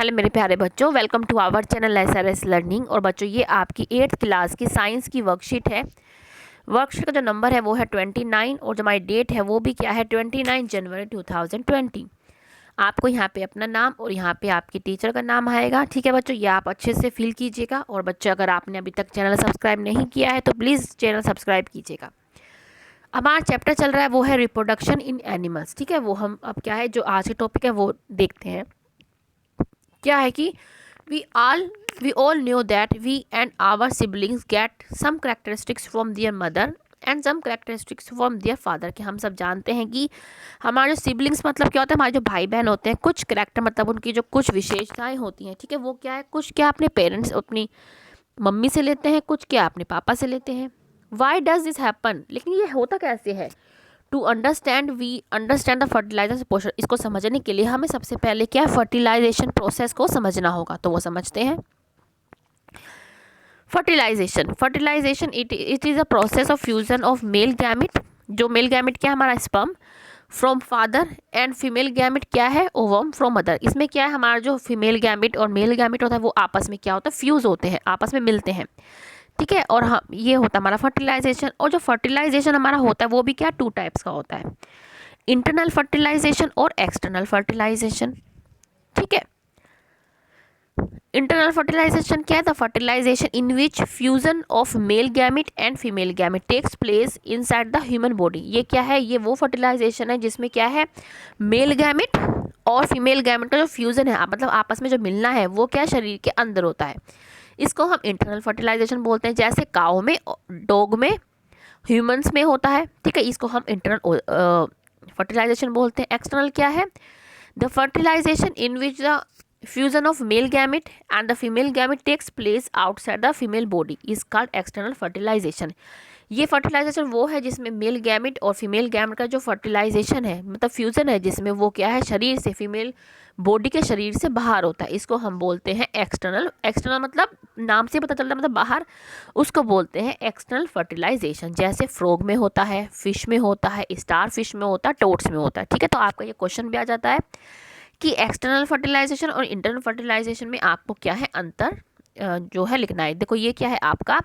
Hello मेरे प्यारे बच्चों, welcome to our channel SRS learning. और बच्चों ये आपकी 8th क्लास की साइंस की वर्कशीट है। वर्कशीट का जो नंबर है वो है 29 और जो हमारी डेट है वो भी क्या है 29 जनवरी 2020। आपको यहाँ पे अपना नाम और यहाँ पे आपकी टीचर का नाम आएगा। ठीक है बच्चों, ये आप अच्छे से फिल कीजिएगा। और बच्चों अगर आपने अभी तक चैनल सब्सक्राइब नहीं किया है तो प्लीज़ चैनल सब्सक्राइब कीजिएगा। हमारा चैप्टर चल रहा है वो है रिप्रोडक्शन इन एनिमल्स। ठीक है, वो हम अब क्या है जो आज के टॉपिक है वो देखते हैं। क्या है कि we all knew that we and our siblings get some characteristics from their mother and some characteristics from their father। कि हम सब जानते हैं कि हमारे जो सिबलिंग्स मतलब क्या होता है, हमारे जो भाई बहन होते हैं, कुछ करेक्टर मतलब उनकी जो कुछ विशेषताएं होती हैं। ठीक है, वो क्या है, कुछ क्या अपने पेरेंट्स अपनी मम्मी से लेते हैं, कुछ क्या अपने पापा से लेते हैं। वाई डज दिस हैपन, लेकिन ये होता कैसे है। To understand the fertilization process, इसको समझने के लिए हमें सबसे पहले क्या फर्टिलाइजेशन प्रोसेस को समझना होगा। तो वो समझते हैं। Fertilization it is a process of fusion of male gamete. जो मेल गैमिट क्या है हमारा sperm from father and female gamete क्या है ओवम फ्रॉम मदर। इसमें क्या है हमारा जो फीमेल गैमिट और मेल गैमिट होता है वो आपस में क्या होता है फ्यूज़ होते हैं, आपस में मिलते हैं। ठीक है, और हाँ ये होता है हमारा फर्टिलाइजेशन। और जो फर्टिलाइजेशन हमारा होता है वो भी क्या 2 टाइप्स का होता है, इंटरनल फर्टिलाइजेशन और एक्सटर्नल फर्टिलाइजेशन। ठीक है, इंटरनल फर्टिलाइजेशन क्या है, the fertilization in which fusion of male gamete and female gamete takes place inside the human body. ये क्या है, ये वो फर्टिलाइजेशन है जिसमें क्या है मेल गैमिट और फीमेल गैमिट का जो फ्यूजन है मतलब आपस में जो मिलना है वो क्या शरीर के अंदर होता है। इसको हम इंटरनल फर्टिलाइजेशन बोलते हैं, जैसे काऊ में, डॉग में, ह्यूमंस में होता है। ठीक है, इसको हम इंटरनल फर्टिलाइजेशन बोलते हैं। एक्सटर्नल क्या है, the fertilization in which the fusion of male gamete and the female gamete takes place outside the female body is called external fertilization. ये फर्टिलाइजेशन वो है जिसमें मेल गैमिट और फीमेल गैमिट का जो फर्टिलाइजेशन है मतलब फ्यूजन है जिसमें वो क्या है शरीर से, फीमेल बॉडी के शरीर से बाहर होता है, इसको हम बोलते हैं एक्सटर्नल। एक्सटर्नल मतलब नाम से पता चलता है मतलब बाहर, उसको बोलते हैं एक्सटर्नल फर्टिलाइजेशन। जैसे फ्रॉग में होता है, फिश में होता है, स्टार फिश में होता है, टोड्स में होता है। ठीक है, तो आपका ये क्वेश्चन भी आ जाता है कि एक्सटर्नल फर्टिलाइजेशन और इंटरनल फर्टिलाइजेशन में आपको क्या है अंतर जो है लिखना है। देखो ये क्या है आपका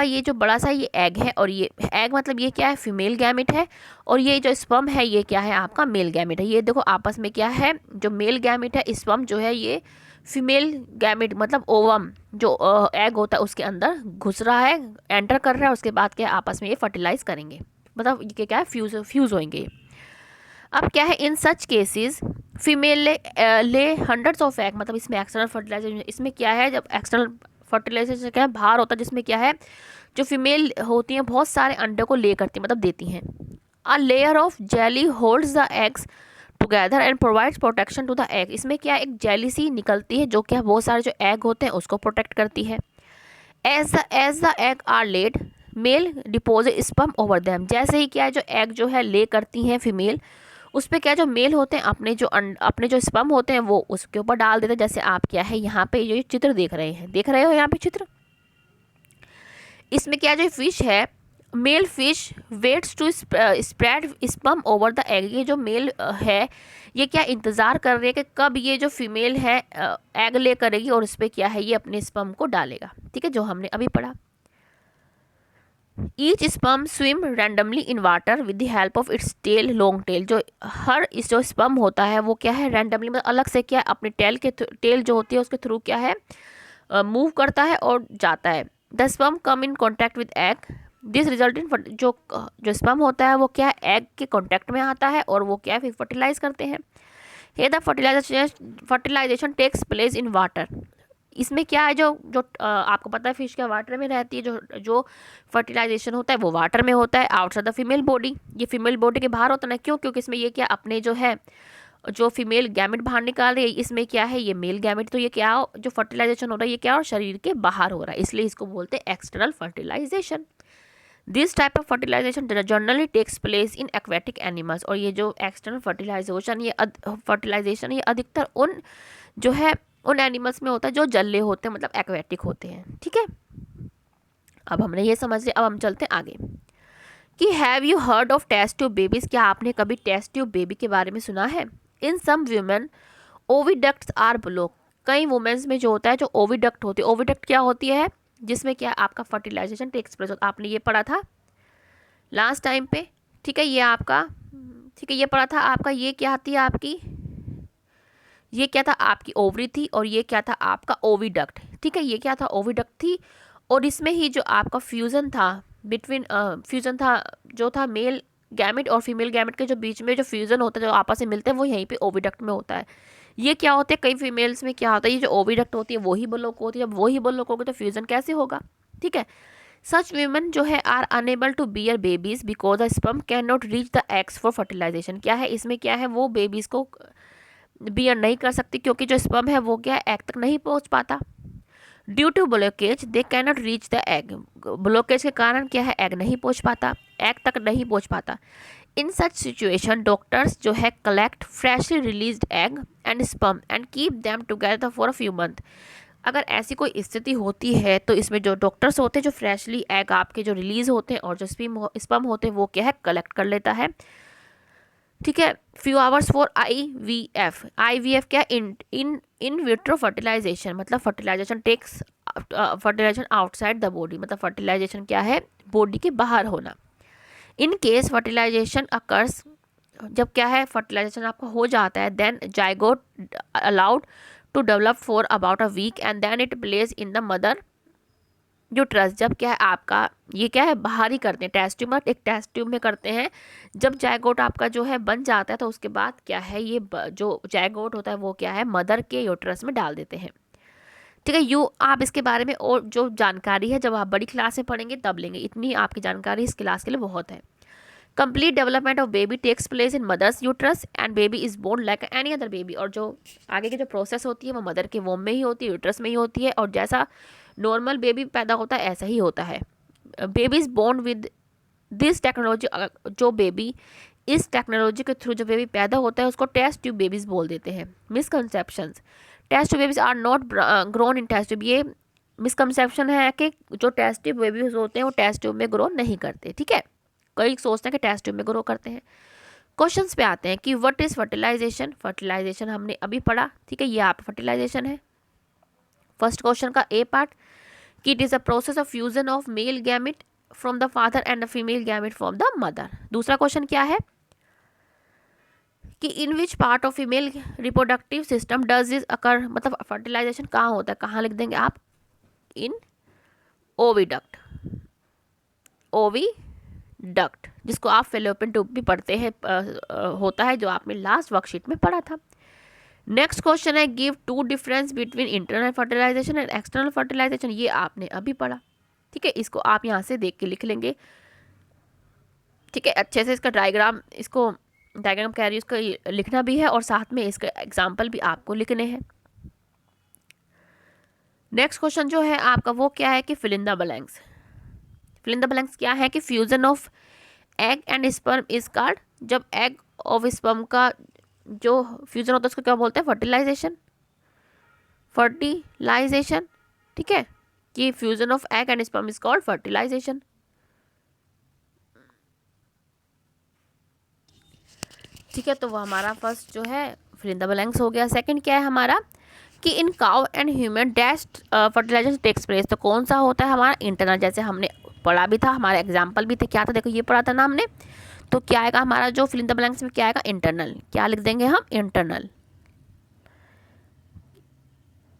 ये जो बड़ा सा ये एग है, और ये एग मतलब ये क्या है फीमेल गैमिट है, और ये जो स्पर्म है ये क्या है आपका मेल गैमिट है। ये देखो आपस में क्या है, जो मेल गैमिट है स्पर्म जो है ये फीमेल गैमिट मतलब ओवम जो एग होता है उसके अंदर घुस रहा है, एंटर कर रहा है, उसके बाद क्या आपस में ये फर्टिलाइज करेंगे, मतलब ये क्या है फ्यूज होंगे। अब क्या है इन सच केसेस फीमेल ले हंड्रेड्स ऑफ एग, मतलब इसमें एक्सटर्नल फर्टिलाइजेशन, इसमें क्या है जब एक्सटर्नल फर्टिलाइजेशन क्या है बाहर होता है, जिसमें क्या है जो फीमेल होती हैं बहुत सारे अंडे को ले करती मतलब देती हैं। A layer of jelly holds the eggs together and provides protection to the egg. इसमें क्या एक जेली सी निकलती है जो क्या बहुत सारे जो एग होते हैं उसको प्रोटेक्ट करती है। As the egg are laid male deposit sperm over them. जैसे ही क्या है जो एग जो है ले करती हैं फीमेल, उस पर क्या जो मेल होते हैं अपने जो स्पर्म होते हैं वो उसके ऊपर डाल देते हैं। जैसे आप क्या है यहाँ पे जो चित्र देख रहे हो यहाँ पे चित्र, इसमें क्या जो फिश है male fish waits to spread sperm over the egg. ये जो मेल है ये क्या इंतज़ार कर रही है कि कब ये जो फीमेल है एग ले करेगी और इस पर क्या है ये अपने स्पर्म को डालेगा। ठीक है, जो हमने अभी पढ़ा। Each sperm swim randomly in water with the help of its tail long tail. जो हर इस जो स्पर्म होता है वो क्या है रैंडमली मतलब अलग से क्या अपने टेल जो होती है उसके थ्रू क्या है मूव करता है और जाता है। The sperm come in contact with egg this result in जो स्पर्म होता है वो क्या एग के कॉन्टैक्ट में आता है और वो क्या फिर फर्टिलाइज करते हैं। Hey the fertilization takes place in water. इसमें क्या है जो आपको पता है फिश क्या वाटर में रहती है, जो फर्टिलाइजेशन होता है वो वाटर में होता है आउटसाइड द फीमेल बॉडी। ये फीमेल बॉडी के बाहर होता है ना, क्यों, क्योंकि इसमें ये क्या अपने जो है जो फीमेल गैमेट बाहर निकाल रही है, इसमें क्या है ये मेल गैमेट, तो ये क्या जो फर्टिलाइजेशन हो रहा है ये क्या और शरीर के बाहर हो रहा है, इसलिए इसको बोलते हैं external fertilization. This type of fertilization generally takes place in aquatic animals. और ये जो एक्सटर्नल फर्टिलाइजेशन ये अधिकतर उन जो है उन एनिमल्स में होता है जो जल्ले होते हैं मतलब एक्वेटिक होते हैं। ठीक है, अब हमने ये समझ लिया, अब हम चलते हैं आगे कि have you heard of test tube babies. क्या आपने कभी टेस्ट ट्यूब बेबी के बारे में सुना है। इन सम वीमेन ओविडक्ट्स आर ब्लॉक। कई वुमेन्स में जो होता है, जो ओविडक्ट होती है, ओविडक्ट क्या होती है, जिसमें क्या आपका फर्टिलाइजेशन टेक्स प्लेस होता है। आपने ये पढ़ा था लास्ट टाइम पे, ठीक है, ये आपका, ठीक है, ये पढ़ा था आपका, ये क्या थी आपकी, ये क्या था आपकी ओवरी थी, और ये क्या था आपका ओविडक्ट, ठीक है, ये क्या था ओविडक्ट थी। और इसमें ही जो आपका फ्यूज़न था बिटवीन, फ्यूज़न था जो था मेल गैमेट और फीमेल गैमेट के जो बीच में जो फ्यूज़न होता है, जो आपस में मिलते हैं, वो यहीं पे ओविडक्ट में होता है। ये क्या होते हैं, कई फीमेल्स में क्या होता है, ये जो ओविडक्ट होती है वही ब्लॉक होती है। जब वही ब्लॉक होगी तो फ्यूज़न कैसे होगा, ठीक है। सच वीमेन जो है are unable to bear babies because the sperm can not reach the eggs for fertilization. क्या है इसमें, क्या है, वो बेबीज़ को बियर नहीं कर सकती क्योंकि जो स्पर्म है वो क्या एग तक नहीं पहुंच पाता। Due to blockage they can not reach the egg. Blockage के कारण क्या है, एग नहीं पहुंच पाता, एग तक नहीं पहुंच पाता। इन सच सिचुएशन डॉक्टर्स जो है collect freshly released egg and sperm and keep them together for a few month. अगर ऐसी कोई स्थिति होती है तो इसमें जो डॉक्टर्स होते हैं, जो फ्रेशली एग आपके जो रिलीज होते हैं और जो स्पर्म होते हैं, वो क्या है कलेक्ट कर लेता है, ठीक है। Few hours for IVF। IVF क्या, इन विट्रो फर्टिलाइजेशन, मतलब fertilization takes, fertilization outside the body, मतलब फर्टिलाइजेशन क्या है, बॉडी के बाहर होना। इन केस फर्टिलाइजेशन अकर्स, जब क्या है फर्टिलाइजेशन आपका हो जाता है, then zygote allowed to develop for about a week and then it place in the mother uterus. जब क्या है आपका, ये क्या है बाहर ही करते हैं, टेस्ट ट्यूब, एक टेस्ट ट्यूब में करते हैं। जब जायगोट आपका जो है बन जाता है तो उसके बाद क्या है, ये जो जायगोट होता है वो क्या है मदर के यूट्रस में डाल देते हैं, ठीक है। आप इसके बारे में और जो जानकारी है जब आप बड़ी क्लास में पढ़ेंगे तब लेंगे, इतनी आपकी जानकारी इस क्लास के लिए बहुत है। Complete development of baby takes place in mother's uterus and baby is born like any other baby. और जो आगे की जो प्रोसेस होती है वो मदर के वोम में ही होती है, यूट्रस में ही होती है, और जैसा नॉर्मल बेबी पैदा होता है ऐसा ही होता है। Baby is born with this technology. जो बेबी इस टेक्नोलॉजी के थ्रू जो बेबी पैदा होता है उसको टेस्ट ट्यूब बेबीज बोल देते हैं। Misconceptions, test tube babies are not grown in test tube. ये मिसकंसेप्शन है कि जो टेस्ट ट्यूब बेबीज होते हैं वो टेस्ट ट्यूब में ग्रो नहीं करते, ठीक है। कई सोचते हैं कि टेस्ट ट्यूब में ग्रो करते हैं। क्वेश्चंस पे आते हैं कि व्हाट इज फर्टिलाइजेशन। फर्टिलाइजेशन हमने अभी पढ़ा, ठीक है, ये आप फर्टिलाइजेशन है। फर्स्ट क्वेश्चन का ए पार्ट कि it is a process of fusion of male gamete from the father and the female gamete from the mother. दूसरा क्वेश्चन क्या है कि in which part of female reproductive system does this occur, मतलब fertilization कहाँ होता है, कहाँ लिख देंगे आप, इन ओविडक्ट, ओविडक्ट, जिसको आप फेलोपियन ट्यूब भी पढ़ते हैं, होता है, जो आपने लास्ट वर्कशीट में पढ़ा था। नेक्स्ट क्वेश्चन है give two difference between internal fertilization and external fertilization. ये आपने अभी पढ़ा, ठीक है, इसको आप यहाँ से देख के लिख लेंगे, ठीक है, अच्छे से इसका डायग्राम, इसको डायग्राम कह रही है, इसको लिखना भी है और साथ में इसका एग्जाम्पल भी आपको लिखने हैं। नेक्स्ट क्वेश्चन जो है आपका वो क्या है कि fill in the blanks. Fill in the blanks क्या है कि fusion of egg and sperm is called, जब एग ऑफ स्पर्म का जो फ्यूजन होता है उसको क्या बोलते हैं, फर्टिलाइजेशन, फर्टिलाइजेशन, ठीक है, कि fusion of egg and sperm is called fertilization. ठीक है, तो वो हमारा फर्स्ट जो है फिल इन द ब्लैंक्स हो गया। सेकंड क्या है हमारा कि in cow and human dashed fertilization takes place. तो कौन सा होता है हमारा इंटरनल, जैसे हमने पढ़ा भी था, हमारे एग्जाम्पल भी थे, क्या था देखो ये पढ़ा था ना हमने। तो क्या आएगा हमारा जो फिल इन द ब्लैंक्स में क्या आएगा, इंटरनल, क्या लिख देंगे हम, इंटरनल,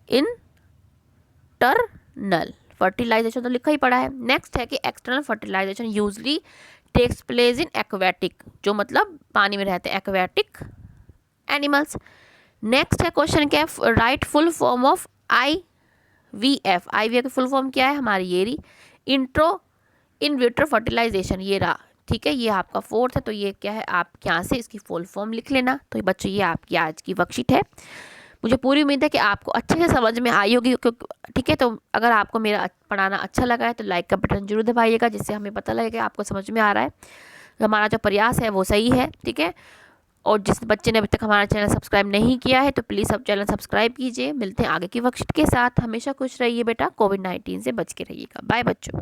इंटरनल फर्टिलाइजेशन तो लिखा ही पड़ा है। नेक्स्ट है कि external fertilization usually takes place in aquatic, जो मतलब पानी में रहते हैं, एक्वेटिक एनिमल्स। नेक्स्ट है क्वेश्चन क्या है, write full form of IVF। IVF की फुल फॉर्म क्या है हमारी, ये रही, इंट्रो इन विट्रो फर्टिलाइजेशन, ये रहा, ठीक है, ये आपका फोर्थ है। तो ये क्या है, आप यहाँ से इसकी फुल फॉर्म लिख लेना। तो बच्चों ये आपकी आज की वर्कशीट है। मुझे पूरी उम्मीद है कि आपको अच्छे से समझ में आई होगी, ठीक है। तो अगर आपको मेरा पढ़ाना अच्छा लगा है तो लाइक का बटन जरूर दबाइएगा, जिससे हमें पता लगेगा आपको समझ में आ रहा है, हमारा जो प्रयास है वो सही है, ठीक है। और जिस बच्चे ने अभी तक हमारा चैनल सब्सक्राइब नहीं किया है तो प्लीज़ सब चैनल सब्सक्राइब कीजिए। मिलते हैं आगे की वर्कशीट के साथ। हमेशा खुश रहिए बेटा, कोविड-19 से बच के रहिएगा। बाय बच्चों।